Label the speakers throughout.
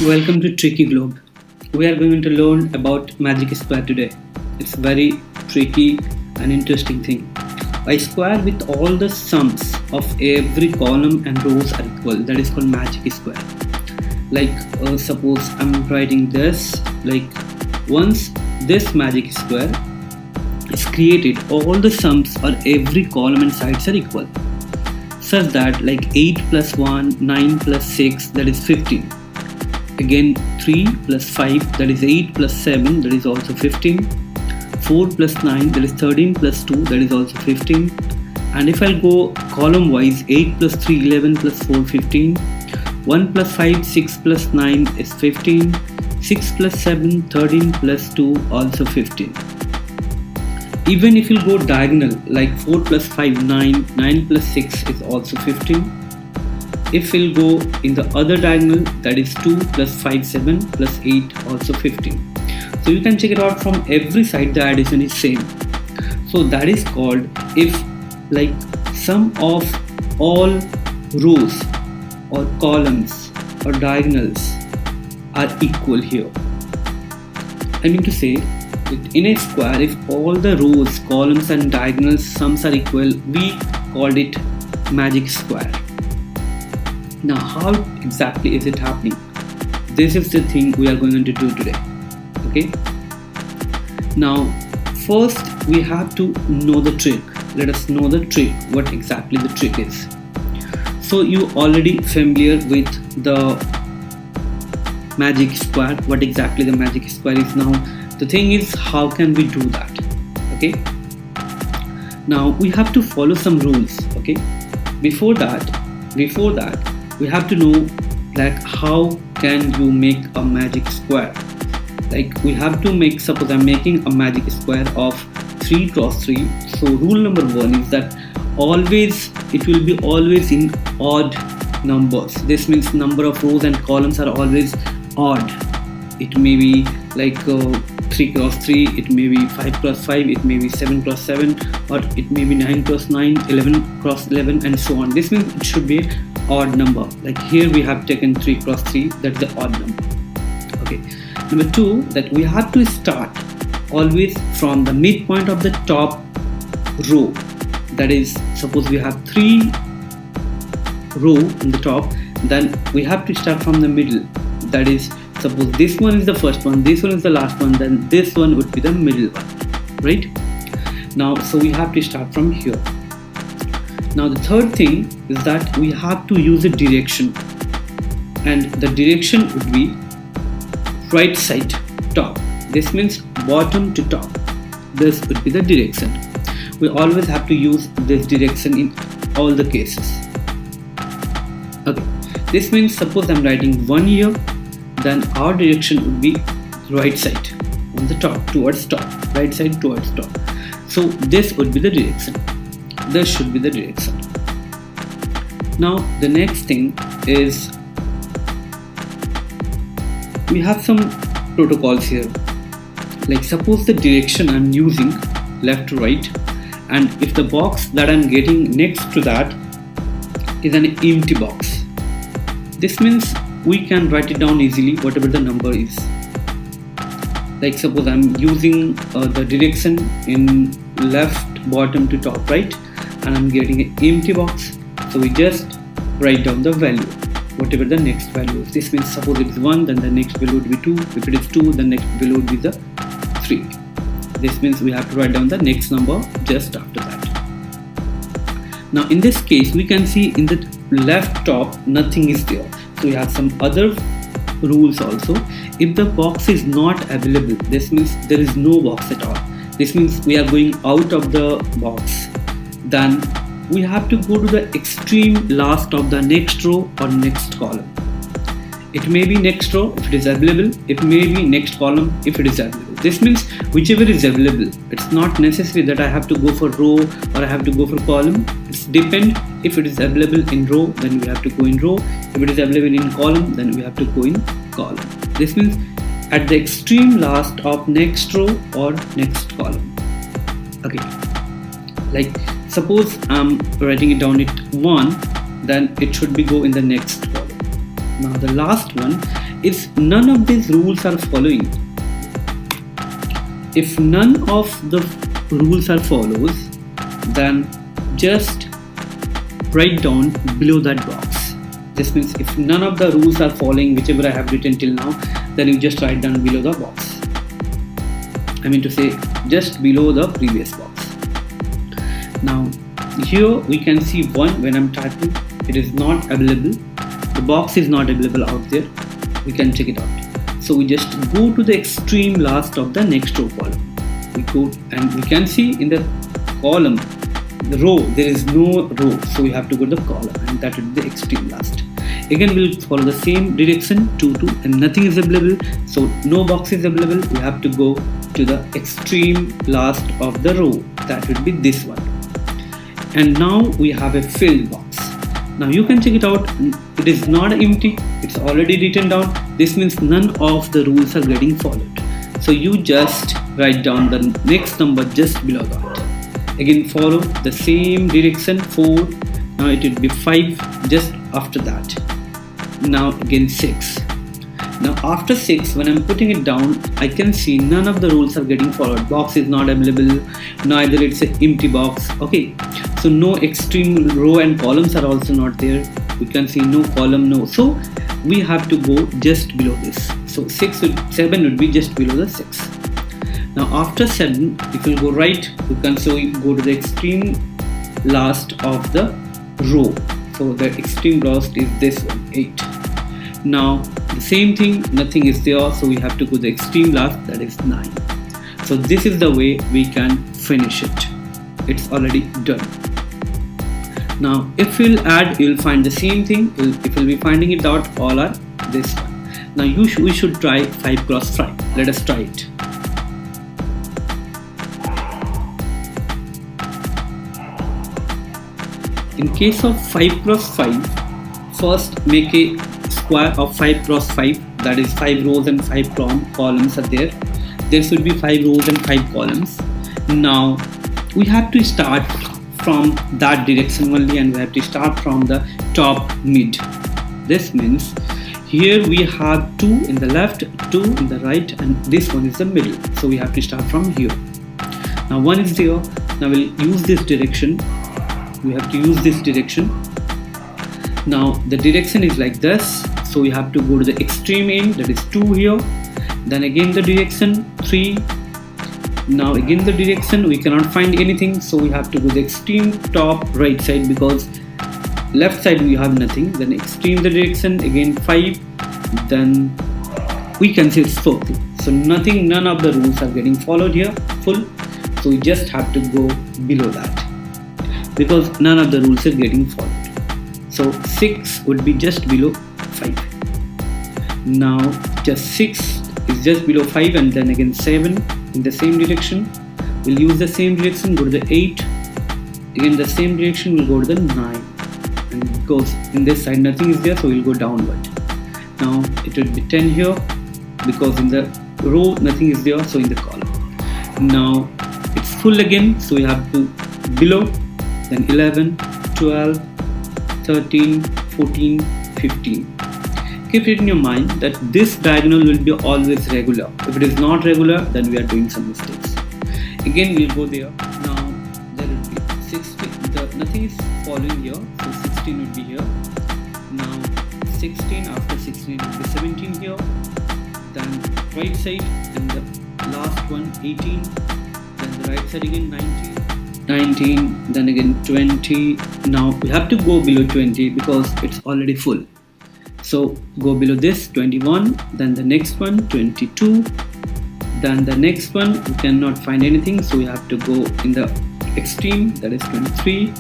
Speaker 1: Welcome to Tricky Globe. We are going to learn about magic square today. It's very tricky and interesting thing. A square with all the sums of every column and rows are equal. That is called magic square. Like suppose I'm writing this. Like once this magic square is created, all the sums or every column and sides are equal. Such that like 8 plus 1, 9 plus 6, that is 15. Again 3 plus 5, that is 8 plus 7, that is also 15. 4 plus 9, that is 13 plus 2, that is also 15. And if I'll go column wise, 8 plus 3, 11 plus 4, 15. 1 plus 5, 6 plus 9 is 15. 6 plus 7, 13 plus 2, also 15. Even if you go diagonal, like 4 plus 5, 9, 9 plus 6 is also 15. If we'll go in the other diagonal, that is 2 plus 5, 7 plus 8, also 15. So you can check it out from every side, the addition is same. So that is called if like sum of all rows or columns or diagonals are equal here. I mean to say that in a square, if all the rows, columns and diagonals sums are equal, we called it magic square. Now how exactly is it happening? This is the thing we are going to do today. Okay. Now first we have to know the trick. Let us know the trick, what exactly the trick is. So you already familiar with the magic square, what exactly the magic square is. Now the thing is, how can we do that? Okay. Now we have to follow some rules. Okay. Before that we have to know like how can you make a magic square. Like we have to make, suppose I'm making a magic square of 3 cross 3. So rule number 1 is that always it will be always in odd numbers. This means number of rows and columns are always odd. It may be like 3 cross 3, it may be 5 cross 5, it may be 7 cross 7, or it may be 9 cross 9, 11 cross 11 and so on. This means it should be odd number. Like here we have taken 3 cross 3, that's the odd number. Okay. Number 2, that we have to start always from the midpoint of the top row. That is, suppose we have 3 row in the top, then we have to start from the middle. That is, suppose this one is the first one, this one is the last one, then this one would be the middle one, right? Now, so we have to start from here. Now the third thing is that we have to use a direction, and the direction would be right side top. This means bottom to top. This would be the direction. We always have to use this direction in all the cases. Okay. This means suppose I'm writing 1 here, then our direction would be right side on the top, towards top, right side towards top. So this would be the direction. This should be the direction. Now the next thing is we have some protocols here. Like suppose the direction I'm using left to right, and if the box that I'm getting next to that is an empty box, this means we can write it down easily whatever the number is. Like suppose I'm using the direction in left bottom to top right, and I'm getting an empty box, so we just write down the value whatever the next value is. This means suppose it is 1, then the next value would be 2. If it is 2, the next value would be the 3. This means we have to write down the next number just after that. Now in this case we can see in the left top nothing is there. So we have some other rules also. If the box is not available, this means there is no box at all. This means we are going out of the box. Then we have to go to the extreme last of the next row or next column. It may be next row if it is available. It may be next column if it is available. This means whichever is available. It's not necessary that I have to go for row or I have to go for column. It's depend. If it is available in row, then we have to go in row. If it is available in column, then we have to go in column. This means at the extreme last of next row or next column. Okay. Like suppose I'm writing it down at 1, then it should be go in the next column. Now the last one If none of these rules are following, if none of the rules are follows, then just write down below that box. This means if none of the rules are following whichever I have written till now, then you just write down below the box. I mean to say just below the previous box. Now here we can see 1 when I'm typing, it is not available. The box is not available out there. We can check it out. So we just go to the extreme last of the next row column. We go and we can see in the column, the row, there is no row. So we have to go to the column and that will be the extreme last. Again we'll follow the same direction 2 2 and nothing is available. So no box is available. We have to go to the extreme last of the row. That would be this one. And now we have a filled box. Now you can check it out. It is not empty. It's already written down. This means none of the rules are getting followed. So you just write down the next number just below that. Again follow the same direction 4. Now it will be 5 just after that. Now again 6. Now after 6, when I'm putting it down, I can see none of the rules are getting followed. Box is not available, neither it's an empty box. Okay, so no extreme row and columns are also not there. We can see no column, no. So we have to go just below this. So 7 would be just below the 6. Now after 7, if you go right, you can go to the extreme last of the row. So the extreme last is this one, 8. Now the same thing, nothing is there, so we have to go to the extreme last, that is 9. So this is the way we can finish it. It's already done. Now if we'll add, you'll find the same thing. If you'll be finding it out, all are this one. Now we should try 5 cross 5. Let us try it. In case of 5 cross 5, first make a square of 5 cross 5, that is 5 rows and 5 columns are there. There should be 5 rows and 5 columns. Now we have to start from that direction only and we have to start from the top mid. This means here we have 2 in the left, 2 in the right, and this one is the middle. So we have to start from here. Now 1 is there. Now we'll use this direction. We have to use this direction. Now the direction is like this, so we have to go to the extreme end, that is 2 here. Then again the direction 3. Now again the direction, we cannot find anything, so we have to go to the extreme top right side because left side we have nothing. Then extreme the direction, again 5. Then we can say it's 4. So none of the rules are getting followed here full. So we just have to go below that because none of the rules are getting followed. So 6 would be just below 5. Now just 6 is just below 5 and then again 7 in the same direction. We'll use the same direction, go to the 8. Again the same direction, we'll go to the 9. And because in this side nothing is there, so we'll go downward. Now it will be 10 here because in the row nothing is there, so in the column. Now it's full again, so we have to below, then 11, 12, 13, 14, 15. Keep it in your mind that this diagonal will be always regular. If it is not regular, then we are doing some mistakes. Again we'll go there. Now there will be 16. Nothing is following here, so 16 will be here. Now 16, after 16 will be 17 here. Then right side and the last one 18. Then the right side again 19, then again 20. Now we have to go below 20 because it's already full. So go below this 21, then the next one 22, then the next one we cannot find anything, so we have to go in the extreme, that is 23.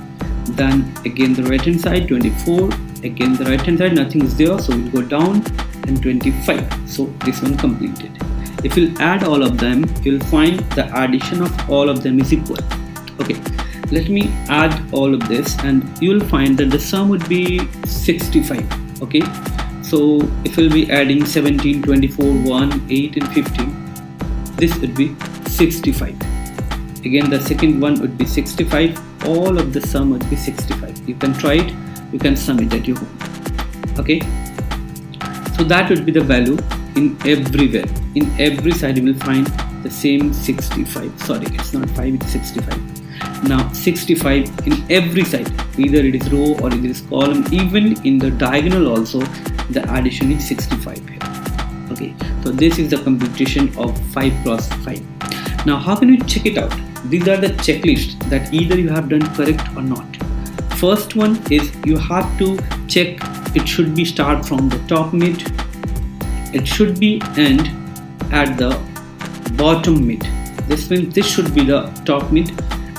Speaker 1: Then again the right hand side 24, again the right hand side nothing is there, so we'll go down, and 25. So this one completed. If you add all of them, you'll find the addition of all of them is equal. Okay, let me add all of this and you'll find that the sum would be 65. Okay, so if we'll be adding 17, 24, 1, 8 and 15, this would be 65. Again the second one would be 65. All of the sum would be 65. You can try it, you can sum it at your home. Okay, So that would be the value in everywhere. In every side you will find the same 65. Sorry, it's not 5, it's 65. Now 65 in every side, either it is row or it is column, even in the diagonal also the addition is 65 here. Okay, so this is the computation of 5 cross 5. Now how can you check it out? These are the checklists that either you have done correct or not. First one is you have to check it should be start from the top mid, it should be end at the bottom mid. This means this should be the top mid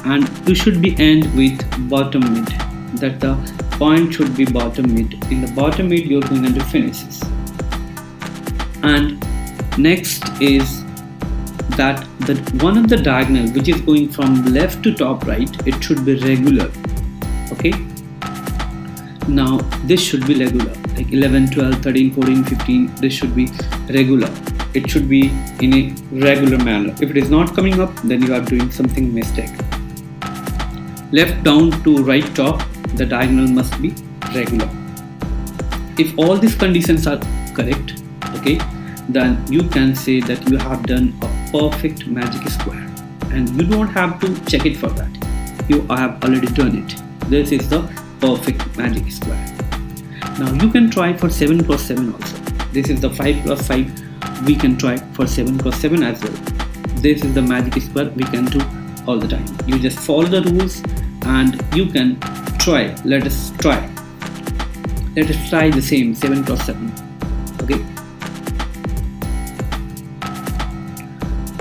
Speaker 1: and you should be end with bottom mid, that the point should be bottom mid. In the bottom mid you're going to finish this. And next is that the one of the diagonal which is going from left to top right, it should be regular. Okay, now this should be regular, like 11, 12, 13, 14, 15, this should be regular. It should be in a regular manner. If it is not coming up, then you are doing something mistake. Left down to right top, the diagonal must be regular. If all these conditions are correct, okay, then you can say that you have done a perfect magic square, and you don't have to check it for that. You have already done it. This is the perfect magic square. Now you can try for 7 cross 7 also. This is the 5 cross 5. We can try for 7 cross 7 as well. This is the magic square we can do all the time. You just follow the rules and you can try. Let us try the same 7 cross 7. Okay.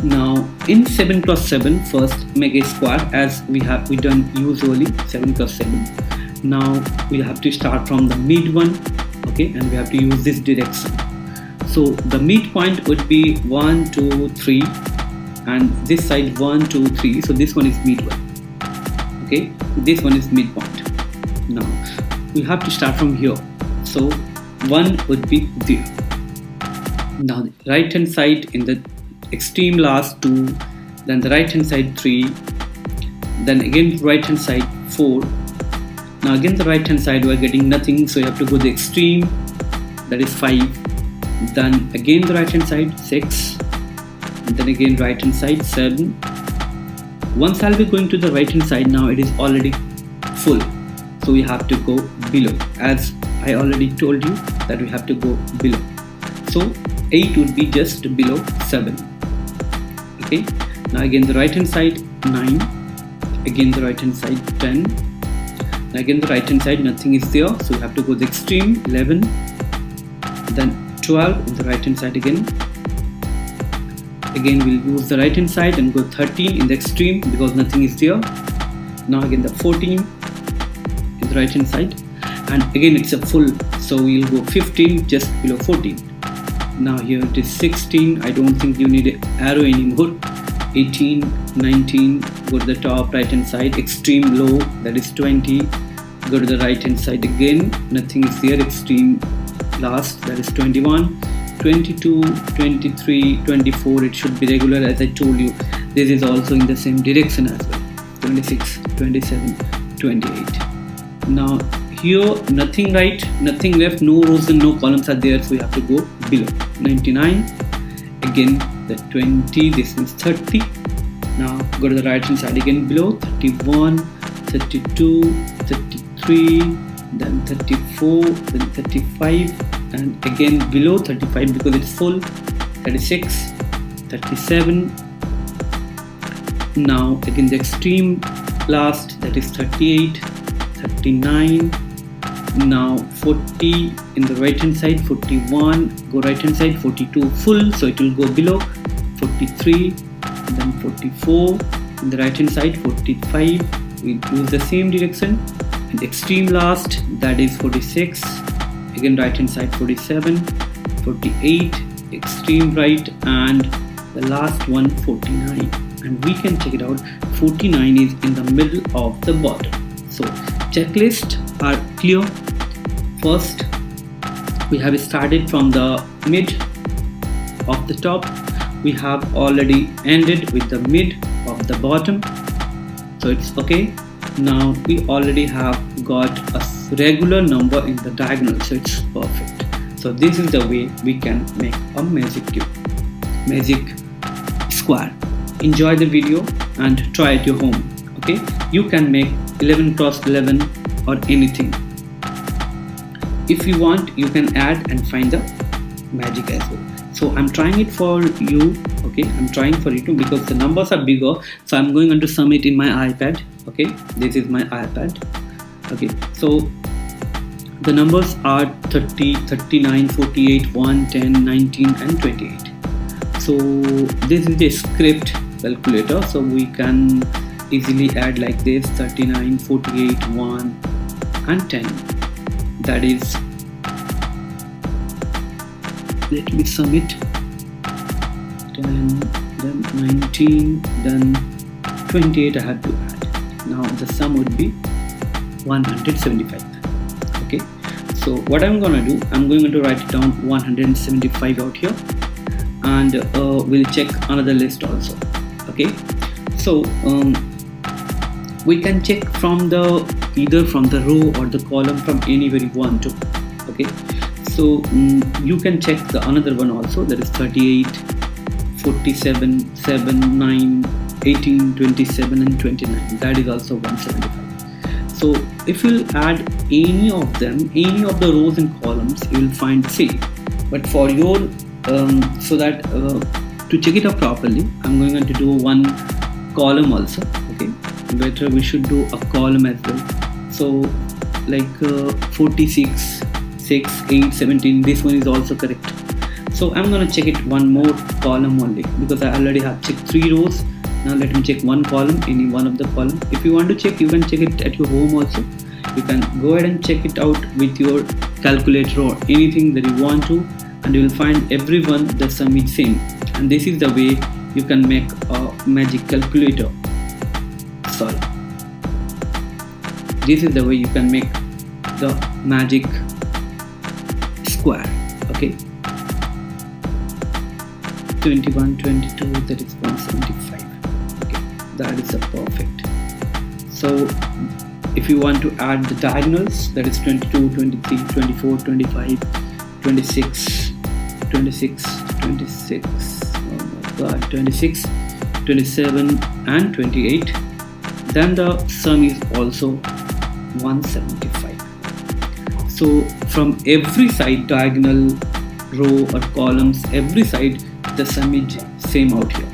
Speaker 1: Now in 7 cross 7, first make a square as we done usually 7 cross 7. Now we have to start from the mid one, okay, and we have to use this direction. So the midpoint would be 1, 2, 3, and this side 1, 2, 3. So this one is mid one. Okay, this one is midpoint. Now we have to start from here. So 1 would be there. Now the right hand side in the extreme last 2, then the right hand side 3, then again right hand side 4. Now again the right hand side we are getting nothing, so you have to go the extreme, that is 5. Then again the right hand side 6, and then again right hand side 7. Once I'll be going to the right hand side, now it is already full, so we have to go below, as I already told you that we have to go below. So 8 would be just below 7. Okay, now again the right hand side 9, again the right hand side 10, again the right hand side nothing is there, so we have to go the extreme 11, then 12 in the right hand side again we'll use the right hand side and go 13 in the extreme because nothing is there. Now again the 14 in the right hand side, and again it's a full, so we'll go 15 just below 14. Now here it is 16, I don't think you need an arrow anymore. 18, 19, go to the top right hand side, extreme low, that is 20, go to the right hand side again, nothing is there, extreme last, that is 21, 22, 23, 24, it should be regular as I told you. This is also in the same direction as well. 26, 27, 28. Now here nothing right, nothing left, no rows and no columns are there, so we have to go below. 99, again the 20, this is 30. Now go to the right hand side again below, 31, 32, 33, then 34, then 35, and again below 35 because it's full, 36, 37. Now again the extreme last, that is 38, 39. Now 40 in the right hand side, 41, go right hand side, 42 full, so it will go below, 43, then 44 in the right hand side, 45, we use the same direction, and extreme last, that is 46, again right hand side 47, 48, extreme right, and the last one 49, and we can check it out, 49 is in the middle of the bottom. So checklist are clear. First we have started from the mid of the top, we have already ended with the mid of the bottom, so it's okay. Now we already have got a regular number in the diagonal, so it's perfect. So this is the way we can make a magic cube, magic square. Enjoy the video and try at your home. Okay, you can make 11 cross 11 or anything. If you want, you can add and find the magic as well. So I'm trying it for you. Okay, I'm trying for you too, because the numbers are bigger, so I'm going to sum it in my iPad. Okay, this is my iPad. Okay, so the numbers are 30, 39, 48, 1, 10, 19 and 28. So this is the script calculator, so we can easily add like this: 39, 48, 1 and 10. That is, let me sum it: 10, then 19, then 28 I have to add. Now the sum would be 175. Okay, so what I'm gonna do, I'm going to write it down 175 out here, and we'll check another list also. Okay, so we can check from either from the row or the column, from anywhere you want to. Okay, so you can check the another one also, that is 38, 47, 7, 9, 18, 27 and 29. That is also 175. So if you add any of them, any of the rows and columns, you will find the same. But for your so that to check it out properly, I'm going to do one column also. Okay, better we should do a column as well. So like 46, 6, 8, 17, this one is also correct. So I'm gonna check it one more column only, because I already have checked 3 rows. Now let me check one column, any one of the column. If you want to check, you can check it at your home also. You can go ahead and check it out with your calculator or anything that you want to, and you will find everyone the sum is same. And this is the way you can make a magic calculator. Sorry, this is the way you can make the magic square. Okay, 21, 22, that is 175. Okay, that is a perfect. So if you want to add the diagonals, that is 22, 23, 24, 25, 26, 26, 26, oh my god, 26, 27 and 28, then the sum is also 175. So from every side, diagonal, row or columns, every side the sum is same out here.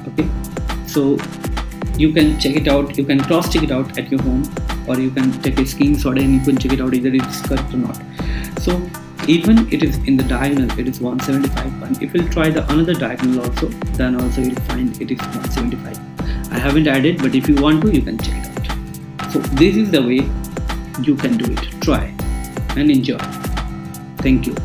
Speaker 1: Okay, so you can check it out, you can cross check it out at your home, or you can take a screenshot and you can check it out either it's correct or not. So even it is in the diagonal, it is 175, and if you'll try the another diagonal also, then also you'll find it is 175. I haven't added, but if you want to, you can check it out. So this is the way you can do it. Try and enjoy. Thank you.